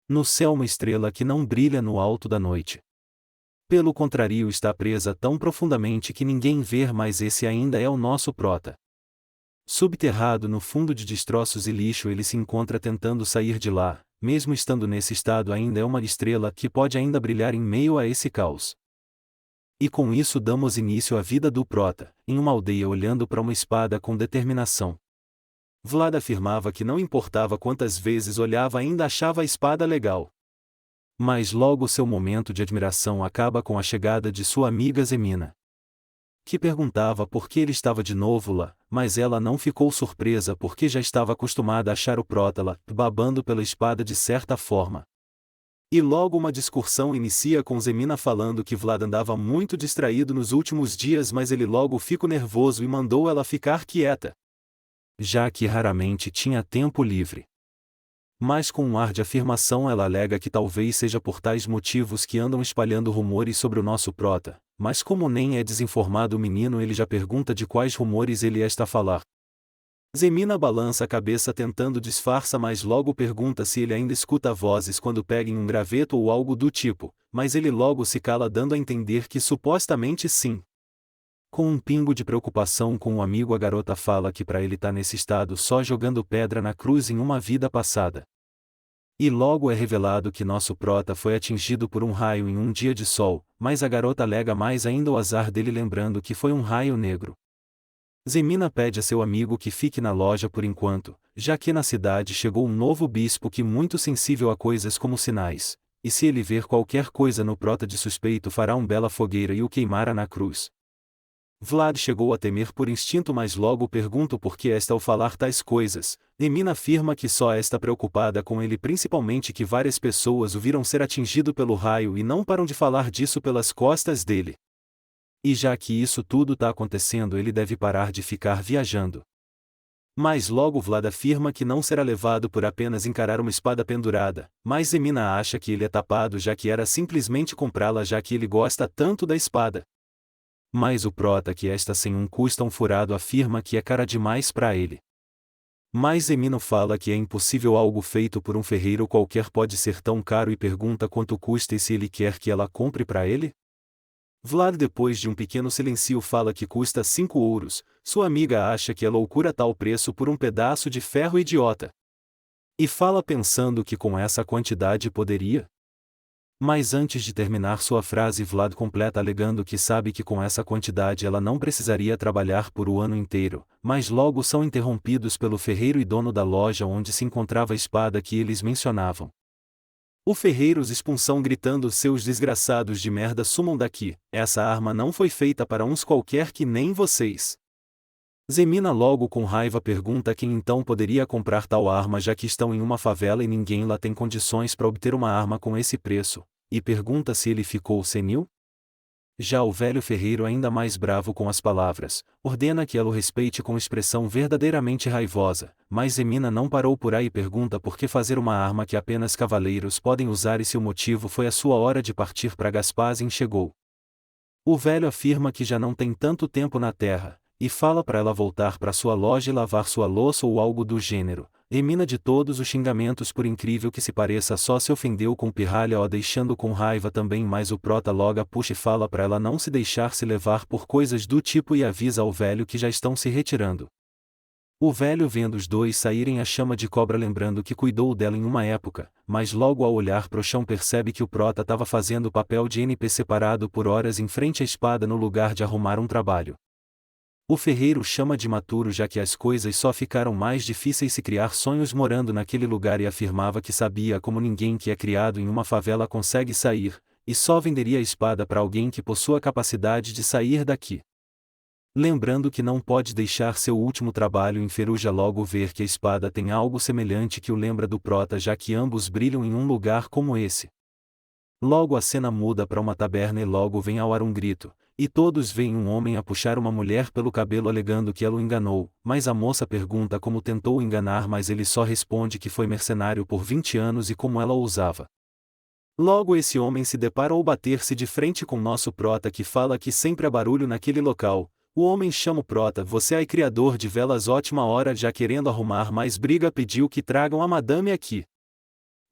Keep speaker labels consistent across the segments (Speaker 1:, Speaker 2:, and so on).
Speaker 1: No céu uma estrela que não brilha no alto da noite. Pelo contrário, está presa tão profundamente que ninguém vê, mas esse ainda é o nosso prota. Subterrado no fundo de destroços e lixo, ele se encontra tentando sair de lá. Mesmo estando nesse estado, ainda é uma estrela que pode ainda brilhar em meio a esse caos. E com isso damos início à vida do prota, em uma aldeia olhando para uma espada com determinação. Vlad afirmava que não importava quantas vezes olhava, ainda achava a espada legal. Mas logo seu momento de admiração acaba com a chegada de sua amiga Zemina, que perguntava por que ele estava de novo lá, mas ela não ficou surpresa porque já estava acostumada a achar o prota lá, babando pela espada de certa forma. E logo uma discussão inicia com Zemina falando que Vlad andava muito distraído nos últimos dias, mas ele logo ficou nervoso e mandou ela ficar quieta, já que raramente tinha tempo livre. Mas com um ar de afirmação ela alega que talvez seja por tais motivos que andam espalhando rumores sobre o nosso prota, mas como nem é desinformado o menino, ele já pergunta de quais rumores ele está a falar. Zemina balança a cabeça tentando disfarçar, mas logo pergunta se ele ainda escuta vozes quando pega em um graveto ou algo do tipo, mas ele logo se cala, dando a entender que supostamente sim. Com um pingo de preocupação com o amigo, a garota fala que para ele tá nesse estado só jogando pedra na cruz em uma vida passada. E logo é revelado que nosso prota foi atingido por um raio em um dia de sol, mas a garota alega mais ainda o azar dele, lembrando que foi um raio negro. Zemina pede a seu amigo que fique na loja por enquanto, já que na cidade chegou um novo bispo que muito sensível a coisas como sinais, e se ele ver qualquer coisa no prota de suspeito, fará uma bela fogueira e o queimará na cruz. Vlad chegou a temer por instinto, mas logo pergunta por que está ao falar tais coisas. Zemina afirma que só está preocupada com ele, principalmente que várias pessoas o viram ser atingido pelo raio e não param de falar disso pelas costas dele. E já que isso tudo está acontecendo, ele deve parar de ficar viajando. Mas logo Vlad afirma que não será levado por apenas encarar uma espada pendurada, mas Zemina acha que ele é tapado, já que era simplesmente comprá-la, já que ele gosta tanto da espada. Mas o prota, que está sem um custa um furado, afirma que é cara demais para ele. Mas Zemina fala que é impossível, algo feito por um ferreiro qualquer pode ser tão caro, e pergunta quanto custa e se ele quer que ela compre para ele. Vlad, depois de um pequeno silêncio, fala que custa 5 ouros, sua amiga acha que é loucura tal preço por um pedaço de ferro idiota. E fala pensando que com essa quantidade poderia. Mas antes de terminar sua frase, Vlad completa alegando que sabe que com essa quantidade ela não precisaria trabalhar por o ano inteiro, mas logo são interrompidos pelo ferreiro e dono da loja onde se encontrava a espada que eles mencionavam. O ferreiro os expulsam gritando: seus desgraçados de merda, sumam daqui, essa arma não foi feita para uns qualquer que nem vocês. Zemina logo com raiva pergunta quem então poderia comprar tal arma, já que estão em uma favela e ninguém lá tem condições para obter uma arma com esse preço, e pergunta se ele ficou senil. Já o velho ferreiro, ainda mais bravo com as palavras, ordena que ela o respeite com expressão verdadeiramente raivosa, mas Zemina não parou por aí e pergunta por que fazer uma arma que apenas cavaleiros podem usar e se o motivo foi a sua hora de partir para Gaspazin chegou. O velho afirma que já não tem tanto tempo na terra, e fala para ela voltar para sua loja e lavar sua louça ou algo do gênero. Zemina, de todos os xingamentos, por incrível que se pareça, só se ofendeu com pirralha, ó, deixando com raiva também, mas o prota logo puxa e fala para ela não se deixar se levar por coisas do tipo e avisa ao velho que já estão se retirando. O velho, vendo os dois saírem, a chama de cobra, lembrando que cuidou dela em uma época, mas logo ao olhar pro chão percebe que o prota estava fazendo o papel de NPC parado por horas em frente à espada no lugar de arrumar um trabalho. O ferreiro chama de maturo, já que as coisas só ficaram mais difíceis se criar sonhos morando naquele lugar, e afirmava que sabia como ninguém que é criado em uma favela consegue sair, e só venderia a espada para alguém que possua capacidade de sair daqui. Lembrando que não pode deixar seu último trabalho, enferruja logo ver que a espada tem algo semelhante que o lembra do prota, já que ambos brilham em um lugar como esse. Logo a cena muda para uma taberna e logo vem ao ar um grito, e todos veem um homem a puxar uma mulher pelo cabelo, alegando que ela o enganou, mas a moça pergunta como tentou enganar, mas ele só responde que foi mercenário por 20 anos e como ela o usava. Logo esse homem se depara ao bater-se de frente com nosso prota, que fala que sempre há barulho naquele local. O homem chama o prota: você é criador de velas, ótima hora, já querendo arrumar mais briga, pediu que tragam a madame aqui.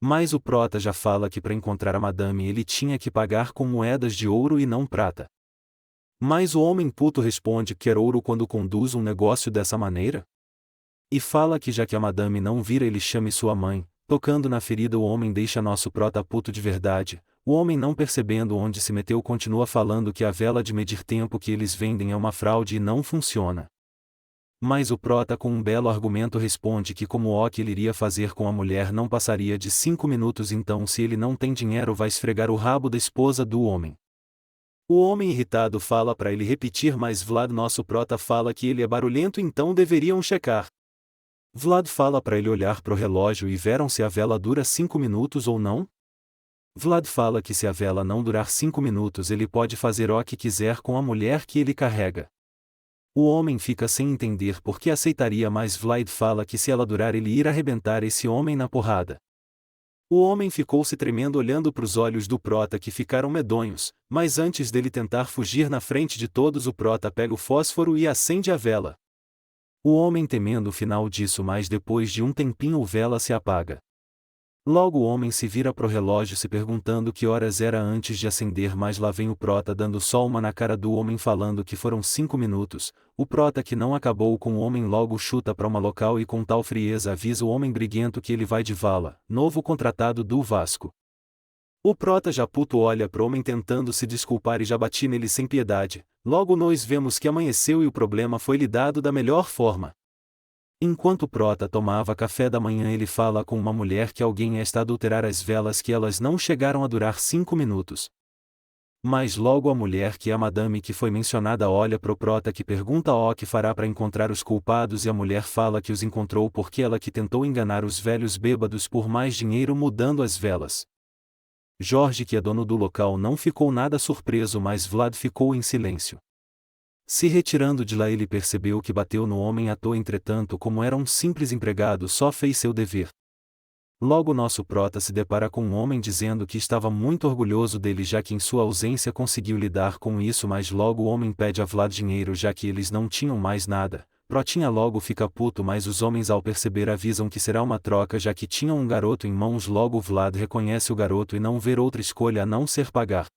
Speaker 1: Mas o prota já fala que para encontrar a madame ele tinha que pagar com moedas de ouro e não prata. Mas o homem puto responde que quer ouro quando conduz um negócio dessa maneira? E fala que já que a madame não vira ele chame sua mãe. Tocando na ferida o homem deixa nosso prota puto de verdade. O homem, não percebendo onde se meteu, continua falando que a vela de medir tempo que eles vendem é uma fraude e não funciona. Mas o prota, com um belo argumento, responde que como o que ele iria fazer com a mulher não passaria de 5 minutos, então se ele não tem dinheiro vai esfregar o rabo da esposa do homem. O homem irritado fala para ele repetir, mas Vlad, nosso prota, fala que ele é barulhento, então deveriam checar. Vlad fala para ele olhar pro relógio e veram se a vela dura 5 minutos ou não. Vlad fala que se a vela não durar 5 minutos ele pode fazer o que quiser com a mulher que ele carrega. O homem fica sem entender por que aceitaria, mas Vlad fala que se ela durar ele irá arrebentar esse homem na porrada. O homem ficou se tremendo olhando para os olhos do prota, que ficaram medonhos, mas antes dele tentar fugir na frente de todos, o prota pega o fósforo e acende a vela. O homem temendo o final disso, mas depois de um tempinho a vela se apaga. Logo o homem se vira pro relógio se perguntando que horas era antes de acender, mas lá vem o prota dando só uma na cara do homem falando que foram 5 minutos. O prota, que não acabou com o homem, logo chuta para uma local e com tal frieza avisa o homem briguento que ele vai de vala, novo contratado do Vasco. O prota já puto olha pro homem tentando se desculpar e já bate nele sem piedade. Logo nós vemos que amanheceu e o problema foi lidado da melhor forma. Enquanto o prota tomava café da manhã ele fala com uma mulher que alguém está a adulterar as velas, que elas não chegaram a durar 5 minutos. Mas logo a mulher, que é a madame que foi mencionada, olha pro prota que pergunta o que fará para encontrar os culpados, e a mulher fala que os encontrou porque ela que tentou enganar os velhos bêbados por mais dinheiro mudando as velas. Jorge, que é dono do local, não ficou nada surpreso, mas Vlad ficou em silêncio. Se retirando de lá ele percebeu que bateu no homem à toa, entretanto como era um simples empregado só fez seu dever. Logo nosso prota se depara com um homem dizendo que estava muito orgulhoso dele já que em sua ausência conseguiu lidar com isso, mas logo o homem pede a Vlad dinheiro já que eles não tinham mais nada. Protinha logo fica puto, mas os homens ao perceber avisam que será uma troca já que tinham um garoto em mãos. Logo Vlad reconhece o garoto e não vê outra escolha a não ser pagar.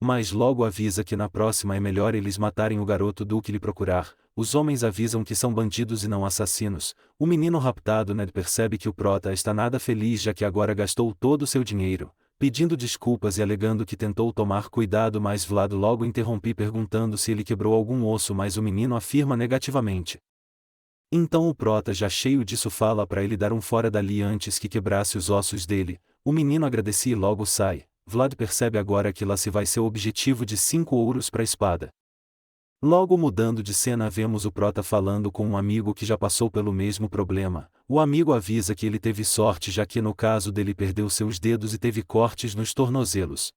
Speaker 1: Mas logo avisa que na próxima é melhor eles matarem o garoto do que lhe procurar. Os homens avisam que são bandidos e não assassinos. O menino raptado Ned percebe que o prota está nada feliz já que agora gastou todo o seu dinheiro, pedindo desculpas e alegando que tentou tomar cuidado, mas Vlad logo interrompe perguntando se ele quebrou algum osso, mas o menino afirma negativamente. Então o prota, já cheio disso, fala para ele dar um fora dali antes que quebrasse os ossos dele. O menino agradece e logo sai. Vlad percebe agora que lá se vai seu objetivo de 5 ouros para a espada. Logo mudando de cena vemos o prota falando com um amigo que já passou pelo mesmo problema. O amigo avisa que ele teve sorte já que no caso dele perdeu seus dedos e teve cortes nos tornozelos.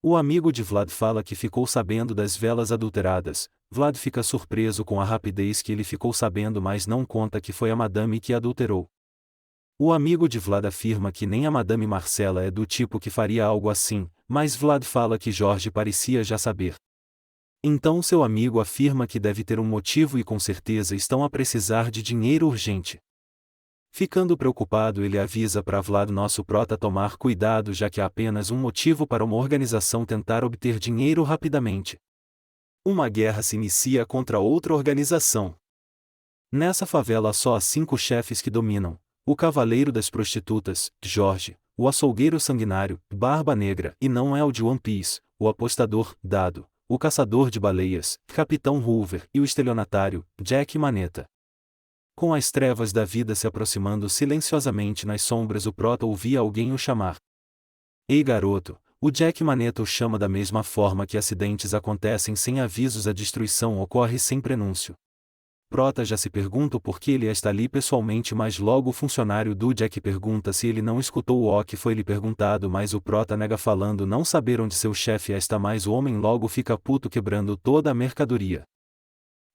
Speaker 1: O amigo de Vlad fala que ficou sabendo das velas adulteradas. Vlad fica surpreso com a rapidez que ele ficou sabendo, mas não conta que foi a madame que adulterou. O amigo de Vlad afirma que nem a madame Marcela é do tipo que faria algo assim, mas Vlad fala que Jorge parecia já saber. Então seu amigo afirma que deve ter um motivo e com certeza estão a precisar de dinheiro urgente. Ficando preocupado ele avisa para Vlad nosso prota tomar cuidado já que há apenas um motivo para uma organização tentar obter dinheiro rapidamente. Uma guerra se inicia contra outra organização. Nessa favela só há 5 chefes que dominam: o cavaleiro das prostitutas, Jorge; o açougueiro sanguinário, Barba Negra e não é o de One Piece; o apostador, Dado; o caçador de baleias, Capitão Hoover; e o estelionatário, Jack Maneta. Com as trevas da vida se aproximando silenciosamente nas sombras, o prota ouvia alguém o chamar. Ei garoto! O Jack Maneta o chama da mesma forma que acidentes acontecem sem avisos, a destruição ocorre sem prenúncio. Prota já se pergunta por que ele está ali pessoalmente, mas logo o funcionário do Jack pergunta se ele não escutou o que foi lhe perguntado, mas o prota nega falando não saber onde seu chefe está, mas o homem logo fica puto quebrando toda a mercadoria.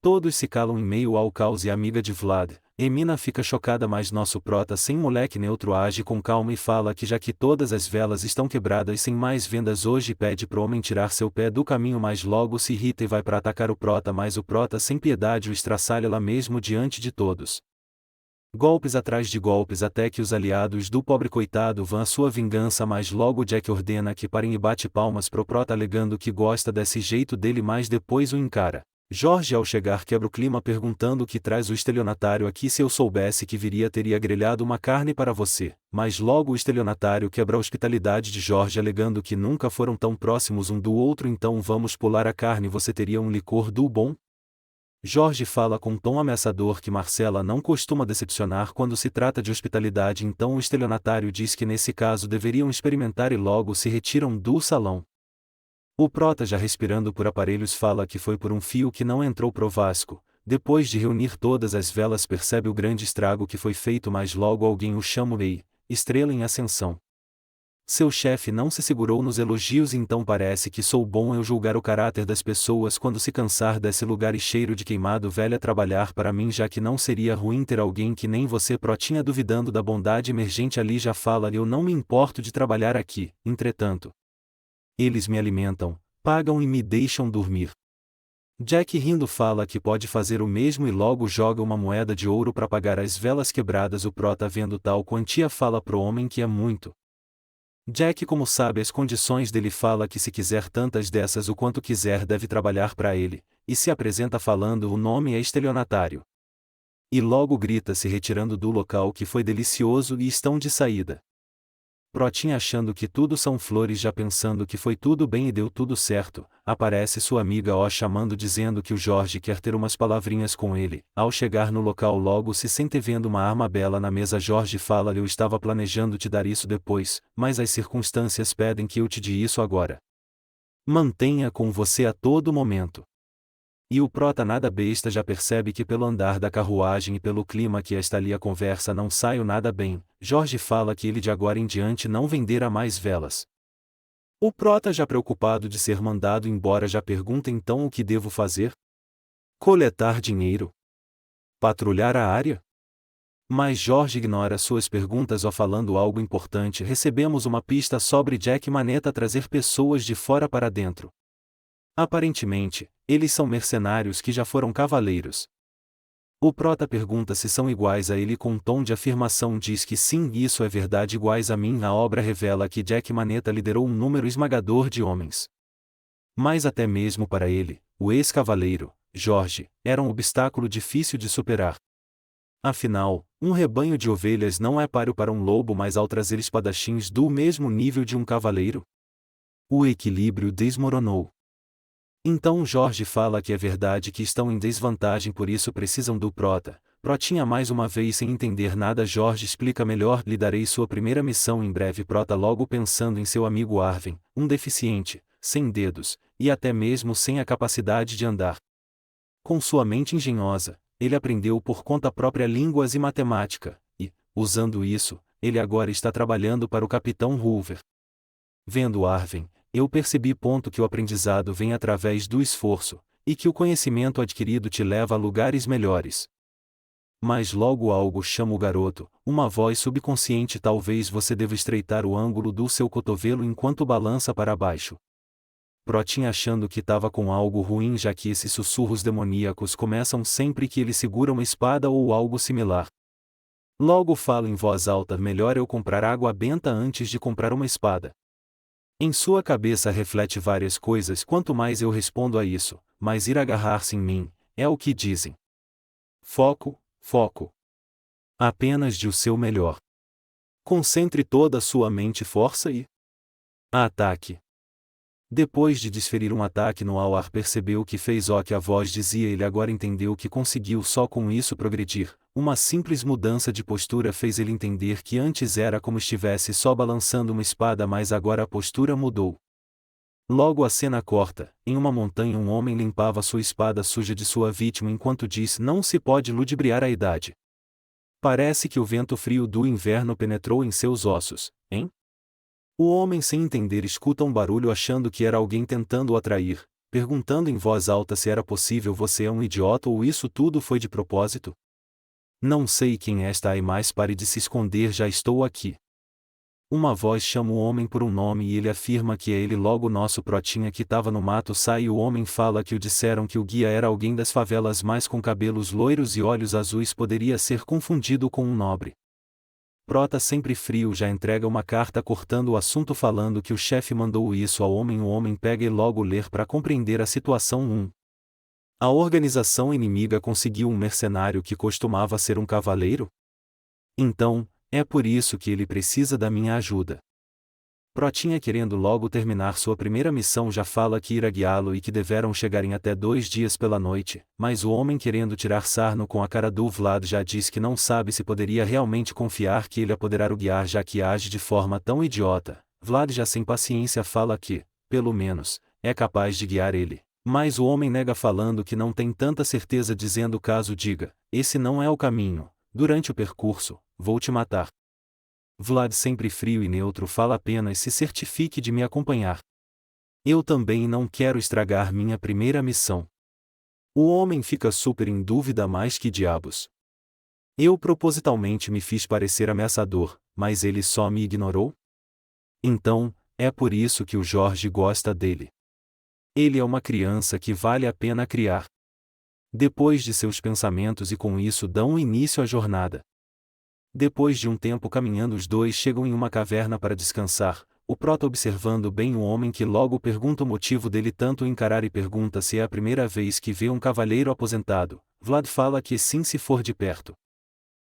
Speaker 1: Todos se calam em meio ao caos e a amiga de Vlad, Emina, fica chocada, mas nosso prota sem moleque neutro age com calma e fala que já que todas as velas estão quebradas sem mais vendas hoje, pede pro homem tirar seu pé do caminho, mas logo se irrita e vai para atacar o prota, mas o prota sem piedade o estraçalha lá mesmo diante de todos. Golpes atrás de golpes até que os aliados do pobre coitado vão à sua vingança, mas logo Jack ordena que parem e bate palmas pro prota alegando que gosta desse jeito dele, mas depois o encara. Jorge ao chegar quebra o clima perguntando o que traz o estelionatário aqui. Se eu soubesse que viria teria grelhado uma carne para você, mas logo o estelionatário quebra a hospitalidade de Jorge alegando que nunca foram tão próximos um do outro. Então vamos pular a carne, você teria um licor do bom? Jorge fala com um tom ameaçador que Marcela não costuma decepcionar quando se trata de hospitalidade, então o estelionatário diz que nesse caso deveriam experimentar e logo se retiram do salão. O prota, já respirando por aparelhos, fala que foi por um fio que não entrou pro Vasco. Depois de reunir todas as velas percebe o grande estrago que foi feito, mas logo alguém o chama: ei, estrela em ascensão. Seu chefe não se segurou nos elogios, então parece que sou bom eu julgar o caráter das pessoas quando se cansar desse lugar e cheiro de queimado velho a trabalhar para mim, já que não seria ruim ter alguém que nem você. Protinha duvidando da bondade emergente ali já fala: eu não me importo de trabalhar aqui, entretanto. Eles me alimentam, pagam e me deixam dormir. Jack rindo fala que pode fazer o mesmo e logo joga uma moeda de ouro para pagar as velas quebradas. O prota, vendo tal quantia, fala pro homem que é muito. Jack, como sabe as condições dele, fala que se quiser tantas dessas o quanto quiser deve trabalhar para ele, e se apresenta falando o nome é estelionatário. E logo grita se retirando do local que foi delicioso e estão de saída. Protinha, achando que tudo são flores, já pensando que foi tudo bem e deu tudo certo, aparece sua amiga O chamando dizendo que o Jorge quer ter umas palavrinhas com ele. Ao chegar no local logo se sente vendo uma arma bela na mesa. Jorge fala: eu estava planejando te dar isso depois, mas as circunstâncias pedem que eu te dê isso agora. Mantenha com você a todo momento. E o prota, nada besta, já percebe que pelo andar da carruagem e pelo clima que está ali a conversa não saiu nada bem. Jorge fala que ele de agora em diante não venderá mais velas. O prota, já preocupado de ser mandado embora, já pergunta então o que devo fazer? Coletar dinheiro? Patrulhar a área? Mas Jorge ignora suas perguntas. Falando algo importante, recebemos uma pista sobre Jack Maneta trazer pessoas de fora para dentro. Aparentemente, eles são mercenários que já foram cavaleiros. O prota pergunta se são iguais a ele com um tom de afirmação. Diz que sim, isso é verdade, iguais a mim. A obra revela que Jack Maneta liderou um número esmagador de homens. Mas até mesmo para ele, o ex-cavaleiro, Jorge, era um obstáculo difícil de superar. Afinal, um rebanho de ovelhas não é páreo para um lobo, mas ao trazer espadachins do mesmo nível de um cavaleiro, o equilíbrio desmoronou. Então Jorge fala que é verdade que estão em desvantagem, por isso precisam do prota. Protinha, mais uma vez sem entender nada. Jorge explica melhor: lhe darei sua primeira missão em breve. Prota, logo pensando em seu amigo Arvin, um deficiente, sem dedos, e até mesmo sem a capacidade de andar. Com sua mente engenhosa, ele aprendeu por conta própria línguas e matemática, e, usando isso, ele agora está trabalhando para o Capitão Hoover. Vendo Arvin, eu percebi que o aprendizado vem através do esforço, e que o conhecimento adquirido te leva a lugares melhores. Mas logo algo chama o garoto, uma voz subconsciente: talvez você deva estreitar o ângulo do seu cotovelo enquanto balança para baixo. Protinha, achando que estava com algo ruim, já que esses sussurros demoníacos começam sempre que ele segura uma espada ou algo similar. Logo fala em voz alta: melhor eu comprar água benta antes de comprar uma espada. Em sua cabeça reflete várias coisas: quanto mais eu respondo a isso, mais ir agarrar-se em mim, é o que dizem. Foco, foco. Apenas de o seu melhor. Concentre toda a sua mente e força e ataque. Depois de desferir um ataque no ar, percebeu que fez o que a voz dizia. Ele agora entendeu que conseguiu só com isso progredir. Uma simples mudança de postura fez ele entender que antes era como estivesse só balançando uma espada, mas agora a postura mudou. Logo a cena corta: em uma montanha um homem limpava sua espada suja de sua vítima enquanto diz: não se pode ludibriar a idade. Parece que o vento frio do inverno penetrou em seus ossos, hein? O homem, sem entender, escuta um barulho achando que era alguém tentando o atrair, perguntando em voz alta se era possível: você é um idiota ou isso tudo foi de propósito? Não sei quem é esta aí, mas pare de se esconder, já estou aqui. Uma voz chama o homem por um nome e ele afirma que é ele. Logo nosso protinha que tava no mato sai e o homem fala que o disseram que o guia era alguém das favelas, mas com cabelos loiros e olhos azuis poderia ser confundido com um nobre. Prota sempre frio já entrega uma carta cortando o assunto falando que o chefe mandou isso ao homem. O homem pega e logo ler para compreender a situação. A organização inimiga conseguiu um mercenário que costumava ser um cavaleiro? Então, é por isso que ele precisa da minha ajuda. Protinha, querendo logo terminar sua primeira missão, já fala que irá guiá-lo e que deverão chegar em até 2 dias pela noite, mas o homem, querendo tirar sarno com a cara do Vlad, já diz que não sabe se poderia realmente confiar que ele a poderá o guiar, já que age de forma tão idiota. Vlad, já sem paciência, fala que, pelo menos, é capaz de guiar ele. Mas o homem nega, falando que não tem tanta certeza, dizendo caso diga, esse não é o caminho, durante o percurso, vou te matar. Vlad, sempre frio e neutro, fala apenas se certifique de me acompanhar. Eu também não quero estragar minha primeira missão. O homem fica super em dúvida, mas que diabos. Eu propositalmente me fiz parecer ameaçador, mas ele só me ignorou? Então, é por isso que o Jorge gosta dele. Ele é uma criança que vale a pena criar. Depois de seus pensamentos, e com isso dão início à jornada. Depois de um tempo caminhando, os dois chegam em uma caverna para descansar, o prota observando bem o homem, que logo pergunta o motivo dele tanto encarar e pergunta se é a primeira vez que vê um cavaleiro aposentado. Vlad fala que sim, se for de perto.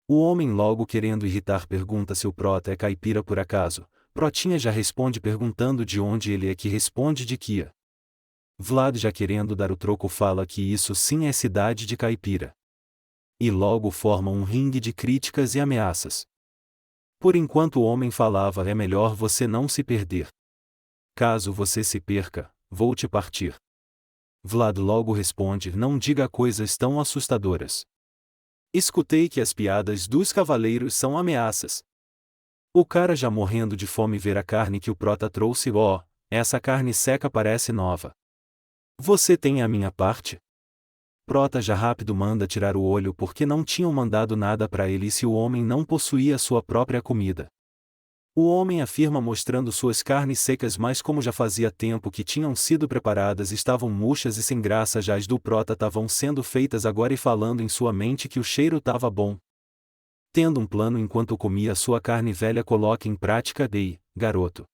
Speaker 1: O homem, logo querendo irritar, pergunta se o prota é caipira por acaso. Protinha já responde perguntando de onde ele é, que responde de Kia. Vlad, já querendo dar o troco, fala que isso sim é cidade de caipira. E logo formam um ringue de críticas e ameaças. Por enquanto o homem falava, é melhor você não se perder. Caso você se perca, vou te partir. Vlad logo responde, não diga coisas tão assustadoras. Escutei que as piadas dos cavaleiros são ameaças. O cara, já morrendo de fome, ver a carne que o prota trouxe. Oh, essa carne seca parece nova. Você tem a minha parte? Prota já rápido manda tirar o olho, porque não tinham mandado nada para ele se o homem não possuía sua própria comida. O homem afirma mostrando suas carnes secas, mas como já fazia tempo que tinham sido preparadas, estavam murchas e sem graça. Já as do prota estavam sendo feitas agora, e falando em sua mente que o cheiro estava bom. Tendo um plano enquanto comia sua carne velha, coloca em prática. Ei, garoto.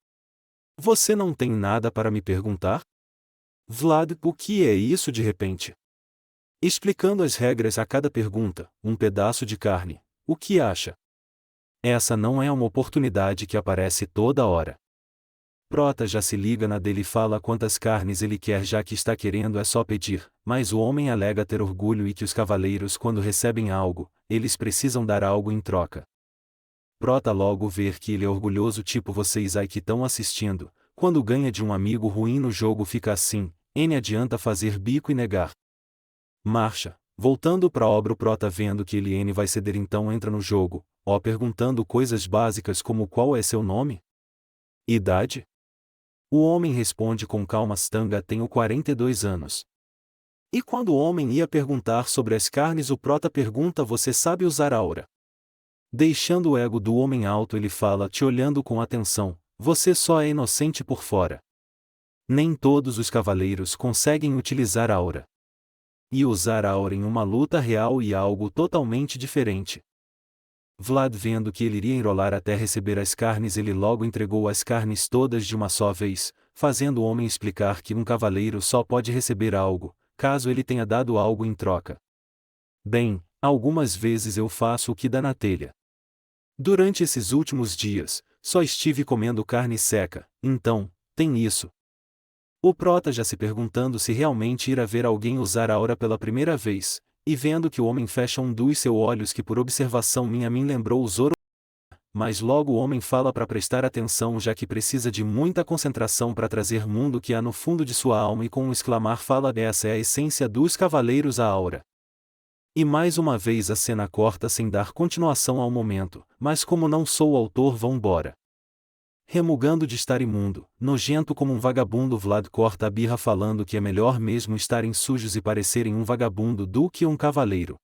Speaker 1: Você não tem nada para me perguntar? Vlad, o que é isso de repente? Explicando as regras a cada pergunta, um pedaço de carne, o que acha? Essa não é uma oportunidade que aparece toda hora. Prota já se liga na dele e fala quantas carnes ele quer, já que está querendo é só pedir, mas o homem alega ter orgulho e que os cavaleiros, quando recebem algo, eles precisam dar algo em troca. Prota logo ver que ele é orgulhoso, tipo vocês aí que estão assistindo, quando ganha de um amigo ruim no jogo fica assim, adianta fazer bico e negar. Marcha, voltando para a obra, o prota vendo que ele vai ceder, então entra no jogo, perguntando coisas básicas como qual é seu nome? Idade? O homem responde com calma, Stanga, tenho 42 anos. E quando o homem ia perguntar sobre as carnes, o prota pergunta, você sabe usar aura? Deixando o ego do homem alto, ele fala, te olhando com atenção, você só é inocente por fora. Nem todos os cavaleiros conseguem utilizar aura. E usar aura em uma luta real e algo totalmente diferente. Vlad, vendo que ele iria enrolar até receber as carnes, ele logo entregou as carnes todas de uma só vez, fazendo o homem explicar que um cavaleiro só pode receber algo, caso ele tenha dado algo em troca. Bem, algumas vezes eu faço o que dá na telha. Durante esses últimos dias, só estive comendo carne seca, então, tem isso. O prota já se perguntando se realmente irá ver alguém usar a aura pela primeira vez, e vendo que o homem fecha um dos seus olhos, que por observação minha me lembrou o Zoro. Mas logo o homem fala para prestar atenção, já que precisa de muita concentração para trazer mundo que há no fundo de sua alma, e com um exclamar fala, essa é a essência dos cavaleiros, a aura. E mais uma vez a cena corta sem dar continuação ao momento, mas como não sou o autor, vão embora. Remugando de estar imundo, nojento como um vagabundo, Vlad corta a birra falando que é melhor mesmo estarem sujos e parecerem um vagabundo do que um cavaleiro.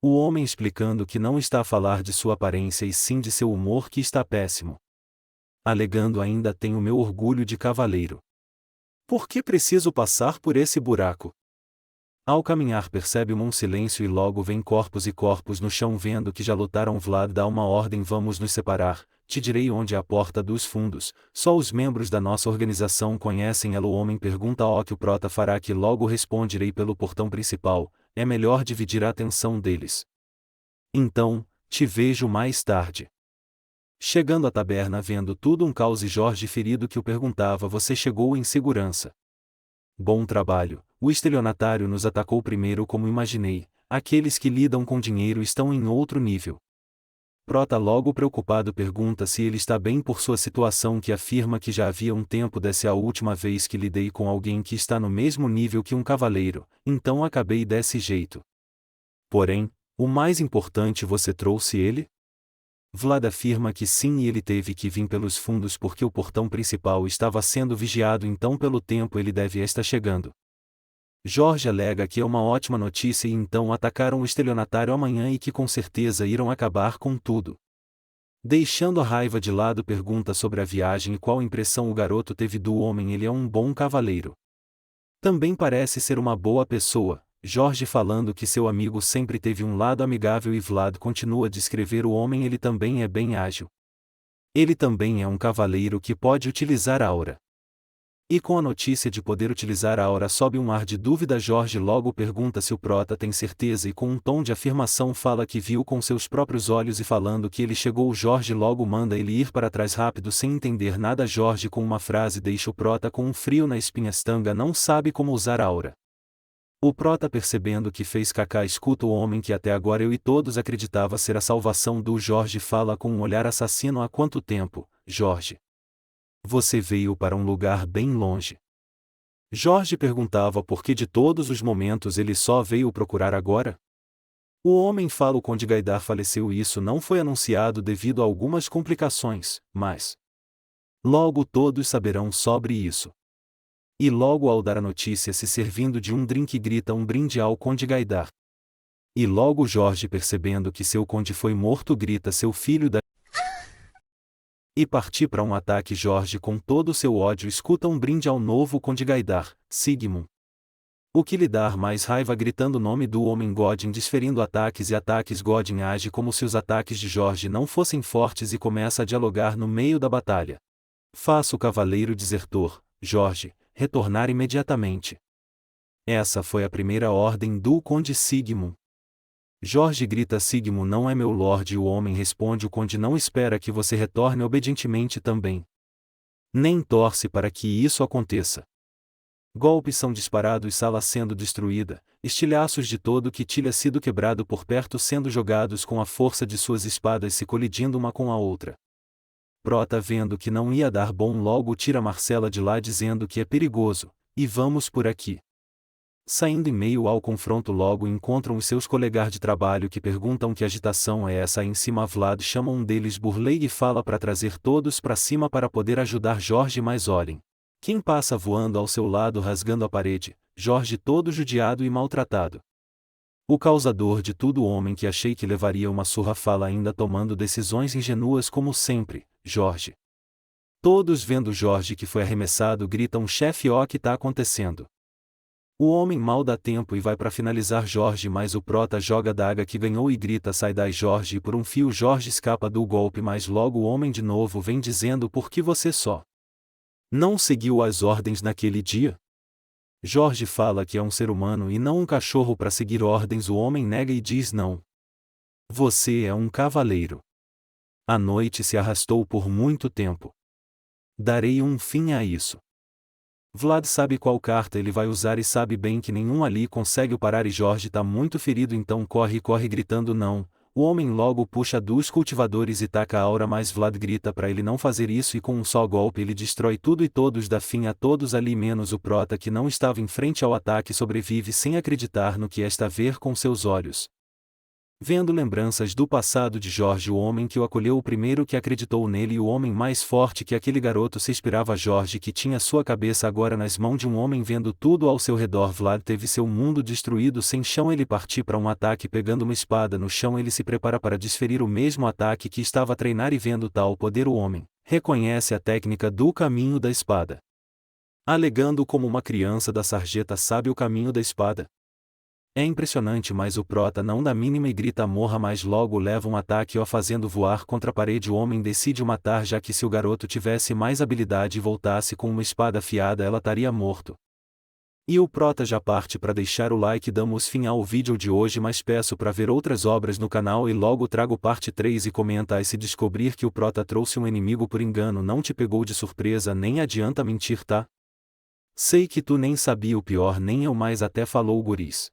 Speaker 1: O homem explicando que não está a falar de sua aparência e sim de seu humor, que está péssimo. alegando ainda tenho meu orgulho de cavaleiro. Por que preciso passar por esse buraco? Ao caminhar percebe um silêncio e logo vem corpos e corpos no chão vendo que já lutaram. Vlad dá uma ordem: vamos nos separar, te direi onde é a porta dos fundos, só os membros da nossa organização conhecem ela. O homem pergunta o que o prota fará, que logo responderei pelo portão principal, é melhor dividir a atenção deles. Então, te vejo mais tarde. Chegando à taberna vendo tudo um caos e Jorge ferido que o perguntava: você chegou em segurança? Bom trabalho, o estelionatário nos atacou primeiro como imaginei, aqueles que lidam com dinheiro estão em outro nível. Prota logo preocupado pergunta se ele está bem por sua situação, que afirma que já havia um tempo desde a última vez que lidei com alguém que está no mesmo nível que um cavaleiro, então acabei desse jeito. Porém, o mais importante, você trouxe ele? Vlad afirma que sim, e ele teve que vir pelos fundos porque o portão principal estava sendo vigiado, então pelo tempo ele deve estar chegando. Jorge alega que é uma ótima notícia e então atacaram o estelionatário amanhã e que com certeza irão acabar com tudo. Deixando a raiva de lado pergunta sobre a viagem e qual impressão o garoto teve do homem. Ele é um bom cavaleiro. Também parece ser uma boa pessoa. Jorge falando que seu amigo sempre teve um lado amigável e Vlad continua a descrever o homem: ele também é bem ágil. Ele também é um cavaleiro que pode utilizar a aura. E com a notícia de poder utilizar a aura sobe um ar de dúvida. Jorge logo pergunta se o prota tem certeza e com um tom de afirmação fala que viu com seus próprios olhos e falando que ele chegou. Jorge logo manda ele ir para trás rápido sem entender nada. Jorge com uma frase deixa o prota com um frio na espinha. Stanga não sabe como usar a aura. O prota percebendo que fez cacá escuta o homem que até agora eu e todos acreditava ser a salvação do Jorge fala com um olhar assassino: há quanto tempo, Jorge? Você veio para um lugar bem longe. Jorge perguntava por que de todos os momentos ele só veio procurar agora. O homem fala: o conde Gaidar faleceu e isso não foi anunciado devido a algumas complicações, mas logo todos saberão sobre isso. E logo ao dar a notícia se servindo de um drink grita um brinde ao conde Gaidar. E logo Jorge percebendo que seu conde foi morto grita: seu filho da... E partir para um ataque. Jorge com todo o seu ódio escuta um brinde ao novo conde Gaidar, Sigmund. O que lhe dá mais raiva gritando o nome do homem. Godin desferindo ataques e ataques. Godin age como se os ataques de Jorge não fossem fortes e começa a dialogar no meio da batalha. Faça o cavaleiro desertor, Jorge, retornar imediatamente. Essa foi a primeira ordem do conde Sigmund. Jorge grita: Sigmund não é meu lorde. E o homem responde: o conde não espera que você retorne obedientemente também. Nem torce para que isso aconteça. Golpes são disparados, sala sendo destruída, estilhaços de todo que tilha sido quebrado por perto sendo jogados com a força de suas espadas se colidindo uma com a outra. Prota vendo que não ia dar bom logo tira Marcela de lá dizendo que é perigoso, e vamos por aqui. Saindo em meio ao confronto logo encontram os seus colegas de trabalho que perguntam que agitação é essa aí em cima. Vlad chama um deles Burley e fala para trazer todos para cima para poder ajudar Jorge, mas olhem. Quem passa voando ao seu lado rasgando a parede, Jorge todo judiado e maltratado. O causador de tudo, o homem que achei que levaria uma surra, fala ainda tomando decisões ingenuas como sempre, Jorge. Todos vendo Jorge que foi arremessado gritam: chefe, ó que tá acontecendo? O homem mal dá tempo e vai para finalizar Jorge, mas o prota joga a daga que ganhou e grita: sai daí Jorge, e por um fio Jorge escapa do golpe, mas logo o homem de novo vem dizendo: por que você só não seguiu as ordens naquele dia? Jorge fala que é um ser humano e não um cachorro para seguir ordens. O homem nega e diz: não. Você é um cavaleiro. A noite se arrastou por muito tempo. Darei um fim a isso. Vlad sabe qual carta ele vai usar e sabe bem que nenhum ali consegue o parar e Jorge tá muito ferido, então corre gritando não. O homem logo puxa dos cultivadores e taca a aura, mas Vlad grita para ele não fazer isso e com um só golpe ele destrói tudo e todos dá fim a todos ali menos o prota que não estava em frente ao ataque sobrevive sem acreditar no que está a ver com seus olhos. Vendo lembranças do passado de Jorge, o homem que o acolheu, o primeiro que acreditou nele e o homem mais forte que aquele garoto se inspirava, Jorge que tinha sua cabeça agora nas mãos de um homem vendo tudo ao seu redor. Vlad teve seu mundo destruído sem chão, ele partiu para um ataque pegando uma espada no chão, ele se prepara para desferir o mesmo ataque que estava a treinar e vendo tal poder o homem reconhece a técnica do caminho da espada. Alegando como uma criança da sarjeta sabe o caminho da espada. É impressionante, mas o prota não dá mínima e grita morra, mas logo leva um ataque, fazendo voar contra a parede. O homem decide o matar, já que se o garoto tivesse mais habilidade e voltasse com uma espada afiada ela estaria morto. E o prota já parte para deixar o like. Damos fim ao vídeo de hoje, mas peço para ver outras obras no canal e logo trago parte 3 e comenta aí se descobrir que o prota trouxe um inimigo por engano não te pegou de surpresa, nem adianta mentir, tá? Sei que tu nem sabia, o pior nem eu, mas até falou o guris.